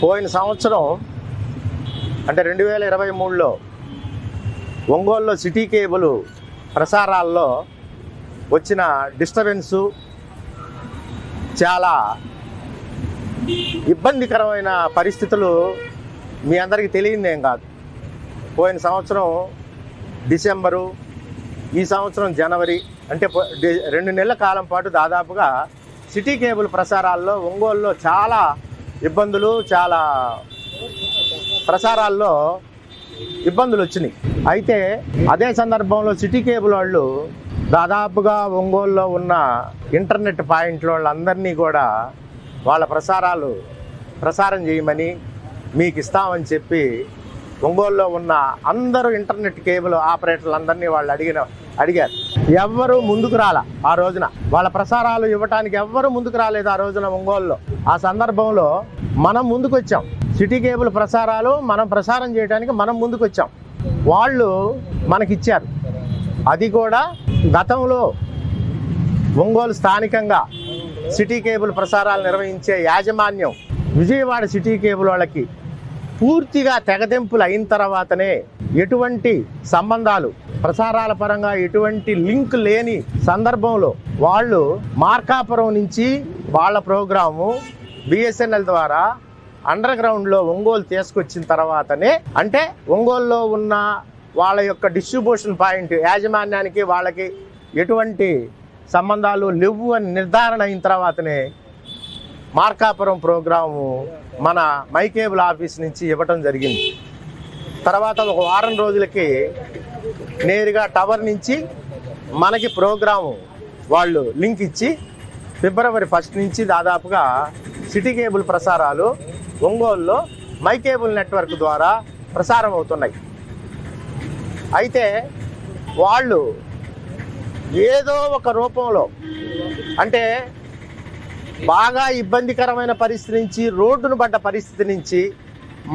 పోయిన సంవత్సరం అంటే 2023లో ఒంగోలులో సిటీ కేబుల్ ప్రసారాల్లో వచ్చిన డిస్టర్బెన్సు చాలా ఇబ్బందికరమైన పరిస్థితులు మీ అందరికీ తెలియదేం కాదు. పోయిన సంవత్సరం డిసెంబరు, ఈ సంవత్సరం జనవరి, అంటే 2 నెలల కాలం పాటు దాదాపుగా సిటీ కేబుల్ ప్రసారాల్లో ఒంగోలులో చాలా ఇబ్బందులు, చాలా ప్రసారాల్లో ఇబ్బందులు వచ్చినాయి. అయితే అదే సందర్భంలో సిటీ కేబుల్ వాళ్ళు దాదాపుగా ఒంగోలులో ఉన్న ఇంటర్నెట్ పాయింట్ల వాళ్ళందరినీ కూడా వాళ్ళ ప్రసారం చేయమని మీకు ఇస్తామని చెప్పి ఒంగోలులో ఉన్న అందరూ ఇంటర్నెట్ కేబుల్ ఆపరేటర్లందరినీ వాళ్ళు అడిగారు. ఎవ్వరూ ముందుకు రాలా ఆ రోజున. వాళ్ళ ప్రసారాలు ఇవ్వటానికి ఎవ్వరూ ముందుకు రాలేదు ఆ రోజున ఒంగోలులో. ఆ సందర్భంలో మనం ముందుకు వచ్చాం. సిటీ కేబుల్ ప్రసారాలు మనం ప్రసారం చేయడానికి మనం ముందుకు వచ్చాం. వాళ్ళు మనకిచ్చారు. అది కూడా గతంలో ఒంగోలు స్థానికంగా సిటీ కేబుల్ ప్రసారాలు నిర్వహించే యాజమాన్యం విజయవాడ సిటీ కేబుల్ వాళ్ళకి పూర్తిగా తెగదెంపులు అయిన తర్వాతనే, ఎటువంటి సంబంధాలు ప్రసారాల పరంగా ఎటువంటి లింక్ లేని సందర్భంలో వాళ్ళు మార్కాపురం నుంచి వాళ్ళ ప్రోగ్రాము బిఎస్ఎన్ఎల్ ద్వారా అండర్ గ్రౌండ్లో ఒంగోలు తీసుకొచ్చిన తర్వాతనే, అంటే ఒంగోలులో ఉన్న వాళ్ళ యొక్క డిస్ట్రిబ్యూషన్ పాయింట్ యాజమాన్యానికి వాళ్ళకి ఎటువంటి సంబంధాలు లేవు అని నిర్ధారణ అయిన తర్వాతనే మార్కాపురం ప్రోగ్రాము మన మై కేబుల్ ఆఫీస్ నుంచి ఇవ్వటం జరిగింది. తర్వాత ఒక వారం రోజులకి నేరుగా టవర్ నుంచి మనకి ప్రోగ్రాము వాళ్ళు లింక్ ఇచ్చి ఫిబ్రవరి 1 నుంచి దాదాపుగా సిటీ కేబుల్ ప్రసారాలు ఒంగోలులో మై కేబుల్ నెట్వర్క్ ద్వారా ప్రసారం అవుతున్నాయి. అయితే వాళ్ళు ఏదో ఒక రూపంలో, అంటే బాగా ఇబ్బందికరమైన పరిస్థితి నుంచి, రోడ్డును పడ్డ పరిస్థితి నుంచి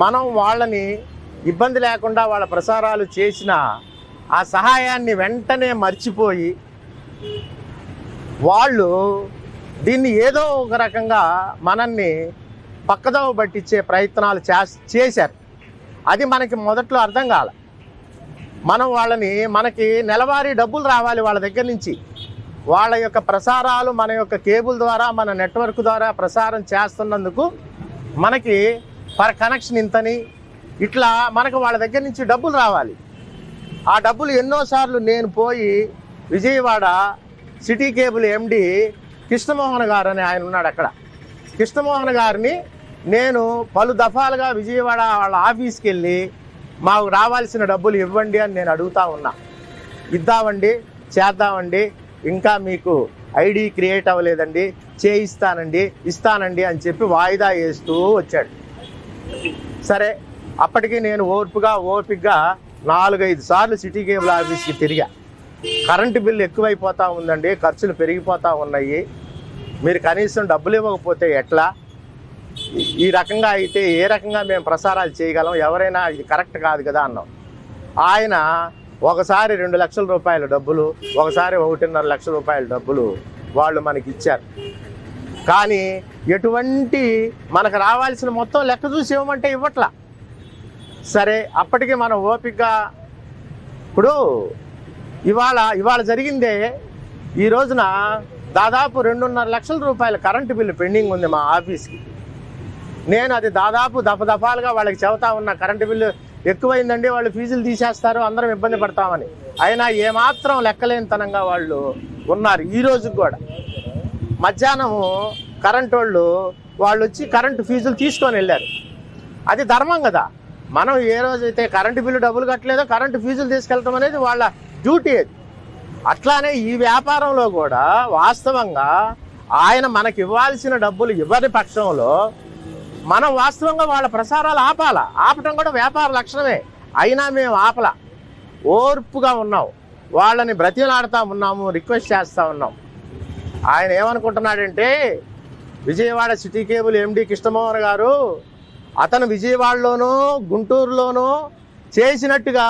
మనం వాళ్ళని ఇబ్బంది లేకుండా వాళ్ళ ప్రసారాలు చేసిన ఆ సహాయాన్ని వెంటనే మర్చిపోయి వాళ్ళు దీన్ని ఏదో ఒక రకంగా మనల్ని పక్కదోవ పట్టించే ప్రయత్నాలు చేశారు. అది మనకి మొదట్లో అర్థం కాల. మనం మనకి నెలవారీ డబ్బులు రావాలి వాళ్ళ దగ్గర నుంచి. వాళ్ళ యొక్క ప్రసారాలు మన యొక్క కేబుల్ ద్వారా, మన నెట్వర్క్ ద్వారా ప్రసారం చేస్తున్నందుకు మనకి పర్ కనెక్షన్ ఇంతని, ఇట్లా మనకు వాళ్ళ దగ్గర నుంచి డబ్బులు రావాలి. ఆ డబ్బులు ఎన్నోసార్లు నేను పోయి Vijayawada city cable MD Krishnamohan గారు అని ఆయన ఉన్నాడు అక్కడ, కృష్ణమోహన్ గారిని నేను పలు దఫాలుగా విజయవాడ వాళ్ళ ఆఫీస్కి వెళ్ళి మాకు రావాల్సిన డబ్బులు ఇవ్వండి అని నేను అడుగుతా ఉన్నా. ఇద్దామండి, చేద్దామండి, ఇంకా మీకు ఐడి క్రియేట్ అవ్వలేదండి, ఇస్తానండి అని చెప్పి వాయిదా వేస్తూ వచ్చాడు. సరే, అప్పటికి నేను ఓపికగా 4-5 సార్లు సిటీ కేబుల్ ఆఫీస్కి తిరిగా. కరెంటు బిల్లు ఎక్కువైపోతూ ఉందండి, ఖర్చులు పెరిగిపోతూ ఉన్నాయి, మీరు కనీసం డబ్బులు ఇవ్వకపోతే ఎట్లా, ఈ రకంగా అయితే ఏ రకంగా మేము ప్రసారాలు చేయగలం, ఎవరైనా ఇది కరెక్ట్ కాదు కదా అన్నాం. ఆయన ఒకసారి 2 లక్షల రూపాయల డబ్బులు, ఒకసారి 1.5 లక్షల రూపాయల డబ్బులు వాళ్ళు మనకి ఇచ్చారు. కానీ ఎటువంటి మనకు రావాల్సిన మొత్తం లెక్క చూసి ఇవ్వమంటే ఇవ్వట్లా. సరే, అప్పటికి మనం ఓపికగా, ఇప్పుడు ఇవాళ జరిగిందే, ఈ రోజున దాదాపు 2.5 లక్షల రూపాయల కరెంటు బిల్లు పెండింగ్ ఉంది మా ఆఫీస్కి. నేను అది దాదాపు దఫాలుగా వాళ్ళకి చెబుతా ఉన్నా, కరెంటు బిల్లు ఎక్కువైందండి, వాళ్ళు ఫీజులు తీసేస్తారు, అందరం ఇబ్బంది పడతామని. అయినా ఏమాత్రం లెక్కలేనితనంగా వాళ్ళు ఉన్నారు. ఈ రోజుకి కూడా మధ్యాహ్నం కరెంటు వాళ్ళు వచ్చి కరెంటు ఫీజులు తీసుకొని వెళ్ళారు. అది ధర్మం కదా. మనం ఏ రోజైతే కరెంటు బిల్లు డబ్బులు కట్టలేదో కరెంటు ఫీజులు తీసుకెళ్ళటం అనేది వాళ్ళ డ్యూటీ. అది అట్లానే ఈ వ్యాపారంలో కూడా వాస్తవంగా ఆయన మనకి ఇవ్వాల్సిన డబ్బులు ఇవ్వని పక్షంలో మనం వాస్తవంగా వాళ్ళ ప్రసారాలు ఆపటం కూడా వ్యాపార లక్షణమే. అయినా మేము ఆపల, ఓర్పుగా ఉన్నాం, వాళ్ళని బ్రతిమలాడుతూ ఉన్నాము, రిక్వెస్ట్ చేస్తూ ఉన్నాం. ఆయన ఏమనుకుంటున్నాడంటే, Vijayawada city cable MD Krishnamohan garu అతను విజయవాడలోనూ గుంటూరులోనూ చేసినట్టుగా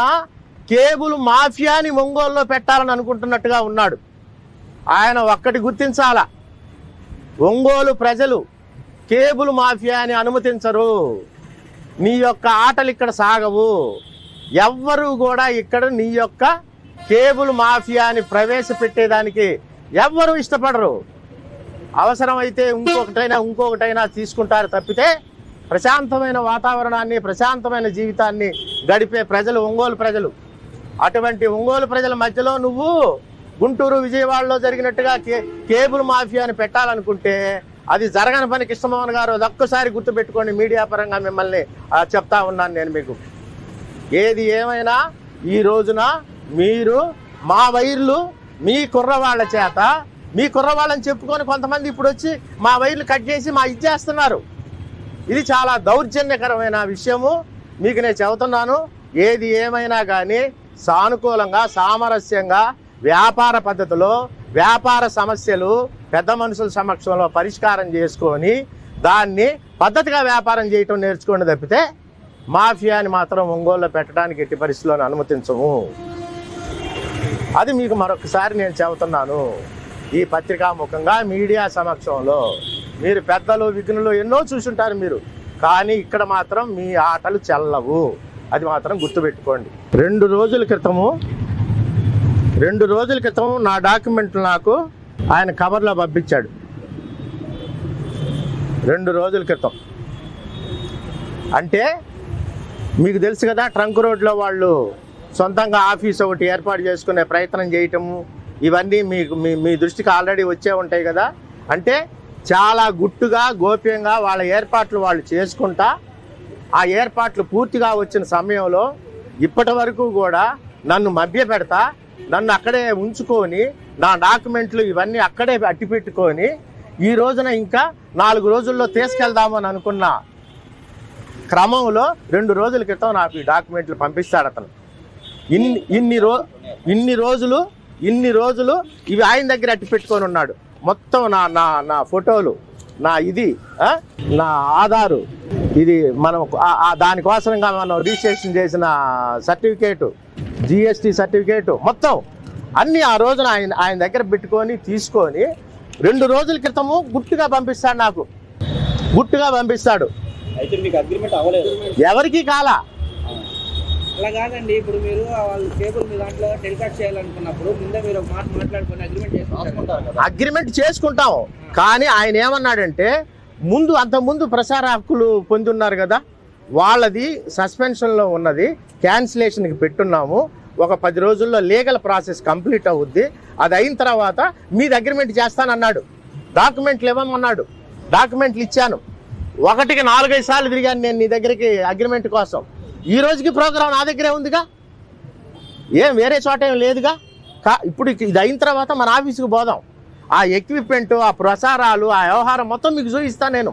కేబుల్ మాఫియాని ఒంగోలులో పెట్టాలని అనుకుంటున్నట్టుగా ఉన్నాడు. ఆయన ఒక్కటి గుర్తించాలా, ఒంగోలు ప్రజలు కేబుల్ మాఫియాని అనుమతించరు. నీ యొక్క ఆటలు ఇక్కడ సాగవు. ఎవ్వరూ కూడా ఇక్కడ నీ యొక్క కేబుల్ మాఫియాని ప్రవేశపెట్టేదానికి ఎవ్వరూ ఇష్టపడరు. అవసరమైతే ఇంకొకటైనా తీసుకుంటారు తప్పితే ప్రశాంతమైన వాతావరణాన్ని, ప్రశాంతమైన జీవితాన్ని గడిపే ప్రజలు ఒంగోలు ప్రజలు. అటువంటి ఒంగోలు ప్రజల మధ్యలో నువ్వు గుంటూరు, విజయవాడలో జరిగినట్టుగా కేబుల్ మాఫియాని పెట్టాలనుకుంటే అది జరగని పని. కృష్ణమోహన్ గారు ఒక్కసారి గుర్తుపెట్టుకోండి. మీడియా పరంగా మిమ్మల్ని చెప్తా ఉన్నాను నేను మీకు. ఏది ఏమైనా ఈ రోజున మీరు మా వైర్లు మీ కుర్రవాళ్ళ చేత, మీ కుర్రవాళ్ళని చెప్పుకొని కొంతమంది ఇప్పుడు వచ్చి మా వైర్లు కట్ చేసి మా ఇచ్చేస్తున్నారు. ఇది చాలా దౌర్జన్యకరమైన విషయము. మీకు నేను చెబుతున్నాను. ఏది ఏమైనా కానీ సానుకూలంగా, సామరస్యంగా, వ్యాపార పద్ధతిలో వ్యాపార సమస్యలు పెద్ద మనుషుల సమక్షంలో పరిష్కారం చేసుకొని దాన్ని పద్ధతిగా వ్యాపారం చేయటం నేర్చుకోండి తప్పితే మాఫియాని మాత్రం ఒంగోలులో పెట్టడానికి ఎట్టి పరిస్థితుల్లో అనుమతించము. అది మీకు మరొకసారి నేను చెబుతున్నాను. ఈ పత్రికాముఖంగా మీడియా సమక్షంలో మీరు పెద్దలు, విఘ్నులు ఎన్నో చూసుంటారు మీరు. కానీ ఇక్కడ మాత్రం మీ ఆటలు చెల్లవు. అది మాత్రం గుర్తుపెట్టుకోండి. 2 రోజుల క్రితం నా డాక్యుమెంట్లు నాకు ఆయన కవర్లో పంపించాడు. 2 రోజుల క్రితం అంటే మీకు తెలుసు కదా, ట్రంక్ రోడ్లో వాళ్ళు సొంతంగా ఆఫీస్ ఒకటి ఏర్పాటు చేసుకునే ప్రయత్నం చేయటము, ఇవన్నీ మీకు మీ దృష్టికి ఆల్రెడీ వచ్చే ఉంటాయి కదా. అంటే చాలా గుట్టుగా, గోప్యంగా వాళ్ళ ఏర్పాట్లు వాళ్ళు చేసుకుంటా, ఆ ఏర్పాట్లు పూర్తిగా వచ్చిన సమయంలో ఇప్పటి వరకు కూడా నన్ను మభ్యపెడతా, నన్ను అక్కడే ఉంచుకొని, నా డాక్యుమెంట్లు ఇవన్నీ అక్కడే అట్టి పెట్టుకొని ఈ రోజున ఇంకా 4 రోజుల్లో తీసుకెళ్దామని అనుకున్న క్రమంలో 2 రోజుల క్రితం నాకు ఈ డాక్యుమెంట్లు పంపిస్తాడు అతను. ఇన్ని రోజులు ఇవి ఆయన దగ్గర అట్టి పెట్టుకొని ఉన్నాడు. మొత్తం నా ఫోటోలు, నా ఆధారు, ఇది మనం దానికోసంగా మనం రిజిస్ట్రేషన్ చేసిన సర్టిఫికేటు, GST సర్టిఫికేటు, మొత్తం అన్నీ ఆ రోజున ఆయన దగ్గర పెట్టుకొని తీసుకొని 2 రోజుల క్రితము గుట్టుగా పంపిస్తాడు. నాకు గుట్టుగా పంపిస్తాడు. అయితే మీకు అగ్రిమెంట్ అవ్వలేదు? ఎవరికి కాలా. అలా కాదండి. ఇప్పుడు మీరు వాళ్ళు కేబుల్ మీ దాంట్లో టెలికాస్ట్ చేయాలనుకున్నప్పుడు ముందే మీరు ఒక మాట మాట్లాడుకొని అగ్రిమెంట్ చేసుకుంటాం. కానీ ఆయన ఏమన్నాడంటే, అంతకుముందు ప్రసార హక్కులు పొంది ఉన్నారు కదా, వాళ్ళది సస్పెన్షన్లో ఉన్నది, క్యాన్సిలేషన్కి పెట్టున్నాము. ఒక 10 రోజుల్లో లీగల్ ప్రాసెస్ కంప్లీట్ అవుద్ది. అది అయిన తర్వాత మీది అగ్రిమెంట్ చేస్తానన్నాడు. డాక్యుమెంట్లు ఇవ్వమన్నాడు. డాక్యుమెంట్లు ఇచ్చాను. 1కి 4-5 సార్లు తిరిగాను నేను నీ దగ్గరికి అగ్రిమెంట్ కోసం. ఈ రోజుకి ప్రోగ్రాం నా దగ్గరే ఉందిగా, ఏం వేరే చోట ఏం లేదుగా. ఇప్పుడు ఇది అయిన తర్వాత మన ఆఫీసుకు పోదాం. ఆ ఎక్విప్మెంట్, ఆ ప్రసారాలు, ఆ వ్యవహారం మొత్తం మీకు చూపిస్తాను.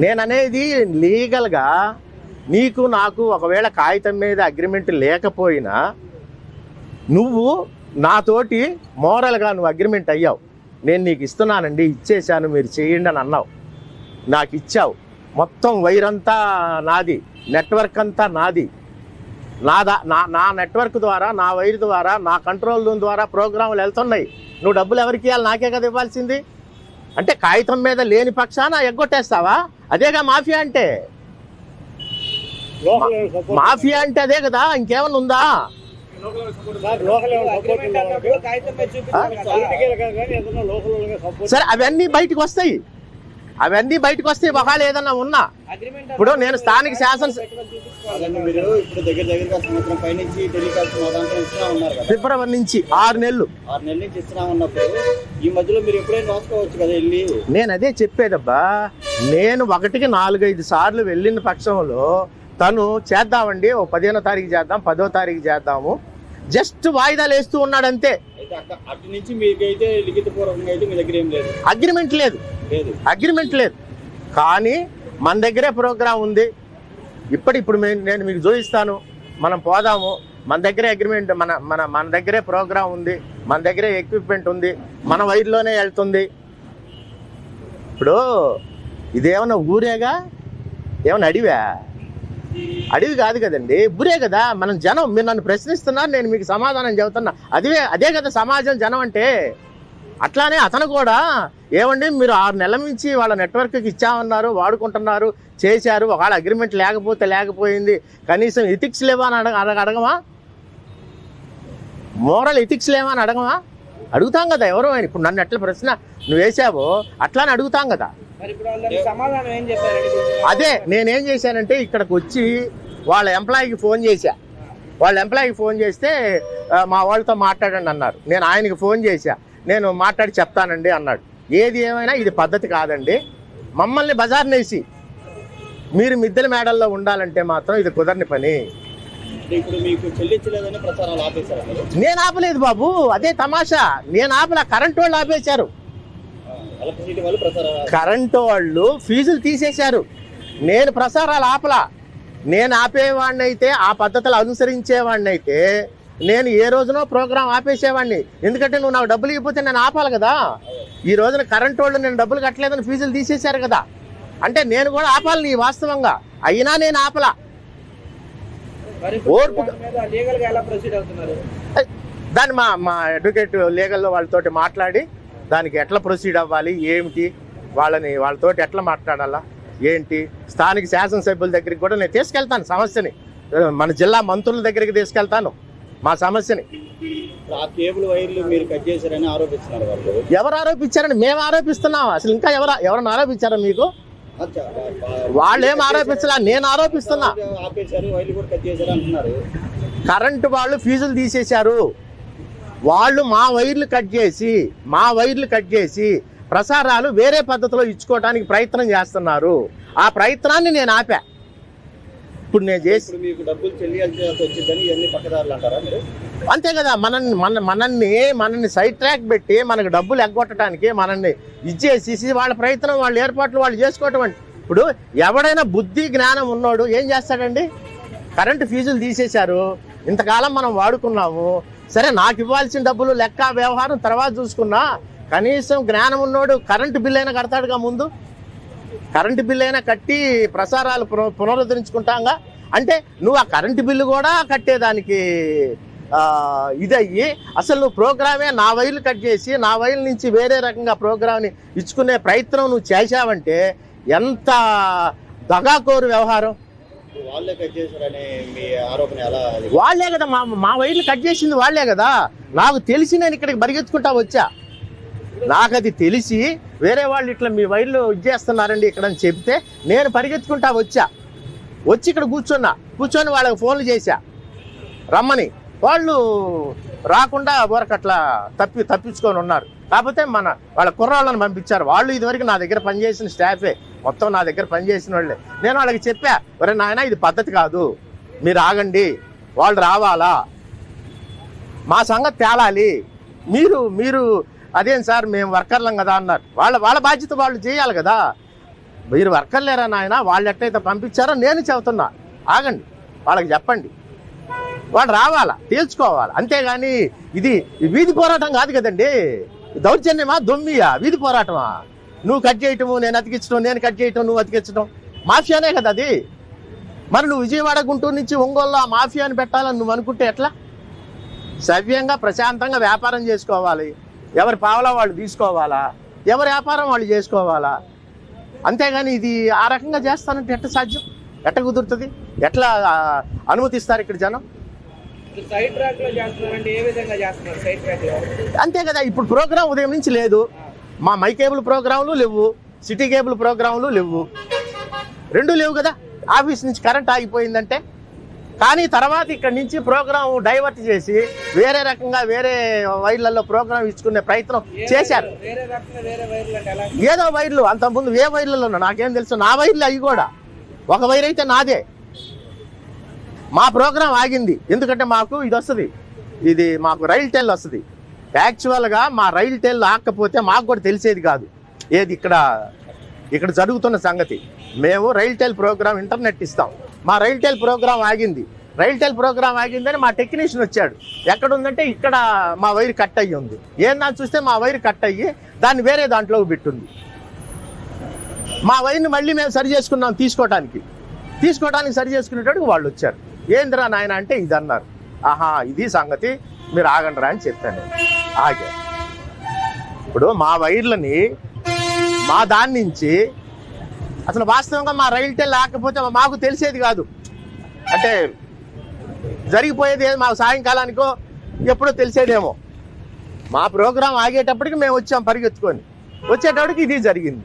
నేను అనేది లీగల్గా నీకు నాకు ఒకవేళ కాగితం మీద అగ్రిమెంట్ లేకపోయినా నువ్వు నాతోటి మోరల్గా నువ్వు అగ్రిమెంట్ అయ్యావు. నేను నీకు ఇస్తున్నానండి, ఇచ్చేసాను, మీరు చేయండి అని అన్నావు. నాకు ఇచ్చావు. మొత్తం వైరంతా నాది, నెట్వర్క్ అంతా నాది. నా నెట్వర్క్ ద్వారా, నా వైర్ ద్వారా, నా కంట్రోల్ రూమ్ ద్వారా ప్రోగ్రాములు వెళ్తున్నాయి. నువ్వు డబ్బులు ఎవరికి ఇవ్వాలి? నాకే కదా ఇవ్వాల్సింది. అంటే కాగితం మీద లేని పక్షాన ఎగ్గొట్టేస్తావా? అదేగా మాఫియా అంటే. మాఫియా అంటే అదే కదా, ఇంకేమన్నా ఉందా? సరే, అవన్నీ బయటకు వస్తాయి. ఒకవేళ ఏదన్నా ఉన్నా. ఇప్పుడు నేను స్థానిక ఫిబ్రవరి నుంచి 6 నెలలు నేను అదే చెప్పేదబ్బా. నేను 1కి 4-5 సార్లు వెళ్ళిన పక్షంలో తను చేద్దామండి, ఓ 15వ తారీఖు చేద్దాం, 10వ తారీఖు చేద్దాము, జస్ట్ వాయిదాలు వేస్తూ ఉన్నాడు అంతే. అగ్రిమెంట్ లేదు. కానీ మన దగ్గరే ప్రోగ్రాం ఉంది. ఇప్పుడు నేను మీకు చూపిస్తాను. మనం పోదాము. మన దగ్గరే అగ్రిమెంట్, మన దగ్గరే ప్రోగ్రాం ఉంది, మన దగ్గరే ఎక్విప్మెంట్ ఉంది, మన వైర్లోనే వెళ్తుంది. ఇప్పుడు ఇదేమన్నా ఊరేగా? ఏమన్నా అడవి కాదు కదండి, ఊరే కదా. మనం జనం. మీరు నన్ను ప్రశ్నిస్తున్నారు, నేను మీకు సమాధానం చెబుతున్నా. అదే కదా సమాజం, జనం అంటే. అట్లానే అతను కూడా ఏమండి మీరు 6 నెలల నుంచి వాళ్ళ నెట్వర్క్కి ఇచ్చామన్నారు, వాడుకుంటున్నారు, చేశారు, ఒకవేళ అగ్రిమెంట్ లేకపోయింది, కనీసం ఎథిక్స్ లేవా అని అడగమా? మోరల్ ఎథిక్స్ లేవా అని అడగమా? అడుగుతాం కదా ఎవరో. ఇప్పుడు నన్ను ఎట్లా ప్రశ్న నువ్వు వేసావో అట్లానే అడుగుతాం కదా. సమాధానం ఏం చెప్పారు? అదే నేనేం చేశానంటే ఇక్కడికి వచ్చి వాళ్ళ ఎంప్లాయీకి ఫోన్ చేశా. వాళ్ళ ఎంప్లాయీకి ఫోన్ చేస్తే మా వాళ్ళతో మాట్లాడండి అన్నారు. నేను ఆయనకి ఫోన్ చేశా, నేను మాట్లాడి చెప్తానండి అన్నాడు. ఏది ఏమైనా ఇది పద్ధతి కాదండి. మమ్మల్ని బజార్నేసి మీరు మిద్దెల మేడల్లో ఉండాలంటే మాత్రం ఇది కుదరని పని. ఇప్పుడు మీకు చెల్లించలేదని ప్రచారాలు ఆపేశారు. నేను ఆపలేదు బాబు, అదే తమాషా. నేను ఆపలా, కరెంటు వాళ్ళు ఆపేశారు. ఎలక్ట్రిసిటీ వాళ్ళు ప్రచారాలు, కరెంటు వాళ్ళు ఫీజులు తీసేశారు. నేను ప్రసారాలు ఆపలా. నేను ఆపేవాడిని అయితే, ఆ పద్ధతులు అనుసరించేవాడిని అయితే నేను ఏ రోజునో ప్రోగ్రాం ఆపేసేవాడిని. ఎందుకంటే నువ్వు నాకు డబ్బులు ఇవ్వకపోతే నేను ఆపాలి కదా. ఈ రోజున కరెంటు వాళ్ళు నేను డబ్బులు కట్టలేదని ఫీజులు తీసేశారు కదా, అంటే నేను కూడా ఆపాలి నీ వాస్తవంగా. అయినా నేను ఆపలా. దాన్ని మా అడ్వకేట్ లీగల్లో వాళ్ళతోటి మాట్లాడి దానికి ఎట్లా ప్రొసీడ్ అవ్వాలి, ఏమిటి, వాళ్ళతోటి ఎట్లా మాట్లాడాలా ఏంటి, స్థానిక శాసనసభ్యుల దగ్గరికి కూడా నేను తీసుకెళ్తాను సమస్యని. మన జిల్లా మంత్రుల దగ్గరికి తీసుకెళ్తాను మా సమస్యని. ఆ కేబుల్ వైర్లు మీరు కట్ చేశారని ఆరోపిస్తున్నారు వాళ్ళు. ఎవరు ఆరోపించారని మేము ఆరోపిస్తున్నాం. అసలు ఇంకా ఎవరైనా ఆరోపించారా మీకు? వాళ్ళు ఏం ఆరోపించలా, నేను ఆరోపిస్తున్నా. ఆపేశారు, వైర్లు కూడా కట్ చేశారు అంటున్నారు. కరెంటు వాళ్ళు ఫీజులు తీసేశారు. వాళ్ళు మా వైర్లు కట్ చేసి ప్రసారాలు వేరే పద్ధతిలో ఇచ్చుకోవడానికి ప్రయత్నం చేస్తున్నారు. ఆ ప్రయత్నాన్ని నేను ఆపా. ఇప్పుడు నేను చేసి మీకు డబ్బులు చెల్లియాల్సి వచ్చిందని ఇవన్నీ పక్కదారులు అంటారా మీరు? అంతే కదా. మనల్ని సైడ్ ట్రాక్ పెట్టి మనకు డబ్బులు ఎగ్గొట్టడానికి మనల్ని ఇచ్చేసి వాళ్ళ ప్రయత్నం, వాళ్ళ ఏర్పాట్లు వాళ్ళు చేసుకోవటం. ఇప్పుడు ఎవడైనా బుద్ధి జ్ఞానం ఉన్నోడు ఏం చేస్తాడండి? కరెంటు ఫీజులు తీసేశారు, ఇంతకాలం మనం వాడుకున్నాము, సరే నాకు ఇవ్వాల్సిన డబ్బులు లెక్క వ్యవహారం తర్వాత చూసుకున్నా, కనీసం జ్ఞానం ఉన్నోడు కరెంటు బిల్లు అయినా కడతాడుగా ముందు. కరెంటు బిల్లు అయినా కట్టి ప్రసారాలు పునరుద్ధరించుకుంటాంగా. అంటే నువ్వు ఆ కరెంటు బిల్లు కూడా కట్టేదానికి ఇదయ్యి అసలు నువ్వు ప్రోగ్రామే నా వైర్లు కట్ చేసి నా వైర్ల నుంచి వేరే రకంగా ప్రోగ్రామ్ని ఇచ్చుకునే ప్రయత్నం నువ్వు చేశావంటే ఎంత దగాకోరు వ్యవహారం. వాళ్ళే కట్ చేశారని మీ ఆరోపణ ఎలా? వాళ్ళే కదా మా వైర్లు కట్ చేసింది, వాళ్ళే కదా. నాకు తెలిసి నేను ఇక్కడికి పరిగెత్తుకుంటా వచ్చా. నాకు అది తెలిసి వేరే వాళ్ళు ఇట్లా మీ వైర్లు ఇచ్చేస్తున్నారండి ఇక్కడ అని చెప్తే నేను పరిగెత్తుకుంటా వచ్చి ఇక్కడ కూర్చొని వాళ్ళకి ఫోన్లు చేశా రమ్మని. వాళ్ళు రాకుండా ఊరకట్లా తప్పించుకొని ఉన్నారు. కాకపోతే వాళ్ళ కుర్రాళ్ళని పంపించారు. వాళ్ళు ఇదివరకు నా దగ్గర పనిచేసిన స్టాఫే, మొత్తం నా దగ్గర పనిచేసిన వాళ్ళే. నేను వాళ్ళకి చెప్పా, ఒరే నాయన ఇది పద్ధతి కాదు, మీరు ఆగండి, వాళ్ళు రావాలా, మా సంగతి తేలాలి, మీరు అదేం సార్ మేము వర్కర్లం కదా అన్నారు. వాళ్ళ బాధ్యత వాళ్ళు చేయాలి కదా. మీరు వర్కర్లేరా నాయన, వాళ్ళు ఎట్లయితే పంపించారో నేను చెబుతున్నా, ఆగండి, వాళ్ళకి చెప్పండి, వాళ్ళు రావాలా, తేల్చుకోవాలి. అంతేగాని ఇది వీధి పోరాటం కాదు కదండి. దౌర్జన్యమా, దొమ్మియా, వీధి పోరాటమా? నువ్వు కట్ చేయటము, నేను అతికించడం, నేను కట్ చేయటం, నువ్వు అతికించడం, మాఫియానే కదా అది. మరి నువ్వు విజయవాడ, గుంటూరు నుంచి ఒంగోలులో ఆ మాఫియాని పెట్టాలని నువ్వు అనుకుంటే ఎట్లా? సవ్యంగా ప్రశాంతంగా వ్యాపారం చేసుకోవాలి, ఎవరి పావలా వాళ్ళు తీసుకోవాలా, ఎవరి వ్యాపారం వాళ్ళు చేసుకోవాలా. అంతేగాని ఇది ఆ రకంగా చేస్తానంటే ఎట్లా సాధ్యం, ఎట్లా కుదురుతుంది, ఎట్లా అనుమతిస్తారు ఇక్కడ జనం? సైడ్ ట్రాక్ లో చేస్తున్నారంటే ఏ విధంగా చేస్తున్నారు సైడ్ ట్రాక్ లో? అంతే కదా. ఇప్పుడు ప్రోగ్రాం ఉదయం నుంచి లేదు, మా మై కేబుల్ ప్రోగ్రాంలు లేవు, సిటీ కేబుల్ ప్రోగ్రాంలు లేవు, రెండూ లేవు కదా. ఆఫీస్ నుంచి కరెంట్ ఆగిపోయిందంటే, కానీ తర్వాత ఇక్కడ నుంచి ప్రోగ్రాం డైవర్ట్ చేసి వేరే రకంగా వేరే వైర్లలో ప్రోగ్రాం ఇచ్చుకునే ప్రయత్నం చేశారు. ఏదో వైర్లు అంతకుముందు ఏ వైర్లలో నాకేం తెలుసు, నా వైర్లు అవి కూడా. ఒక వైర్ అయితే నాదే. మా ప్రోగ్రాం ఆగింది ఎందుకంటే మాకు ఇది వస్తుంది, ఇది మాకు రైల్ టెల్ వస్తుంది. యాక్చువల్గా మా రైల్ టెల్ ఆకపోతే మాకు కూడా తెలిసేది కాదు ఏది ఇక్కడ జరుగుతున్న సంగతి. మేము రైల్ టెల్ ప్రోగ్రాం ఇంటర్నెట్ ఇస్తాం, మా రైల్ టెల్ ప్రోగ్రాం ఆగింది. రైల్ టెల్ ప్రోగ్రాం ఆగిందని మా టెక్నీషియన్ వచ్చాడు. ఎక్కడుందంటే ఇక్కడ మా వైర్ కట్ అయ్యి ఉంది. ఏందని చూస్తే మా వైర్ కట్ అయ్యి దాన్ని వేరే దాంట్లోకి పెట్టుంది. మా వైర్ని మళ్ళీ మేము సరి చేసుకున్నాం, తీసుకోవడానికి సరి చేసుకునేటప్పుడు వాళ్ళు వచ్చారు. ఏందిరా నాయన అంటే ఇది అన్నారు. ఆహా ఇది సంగతి, మీరు ఆగండిరా అని చెప్పాను. ఆగా ఇప్పుడు మా వైర్లని మా దాని నుంచి అసలు వాస్తవంగా మా రైల్టే లేకపోతే మాకు తెలిసేది కాదు. అంటే జరిగిపోయేది మాకు సాయంకాలానికో ఎప్పుడో తెలిసేదేమో. మా ప్రోగ్రాం ఆగేటప్పటికి మేము వచ్చాం పరిగెత్తుకొని, వచ్చేటప్పటికి ఇది జరిగింది.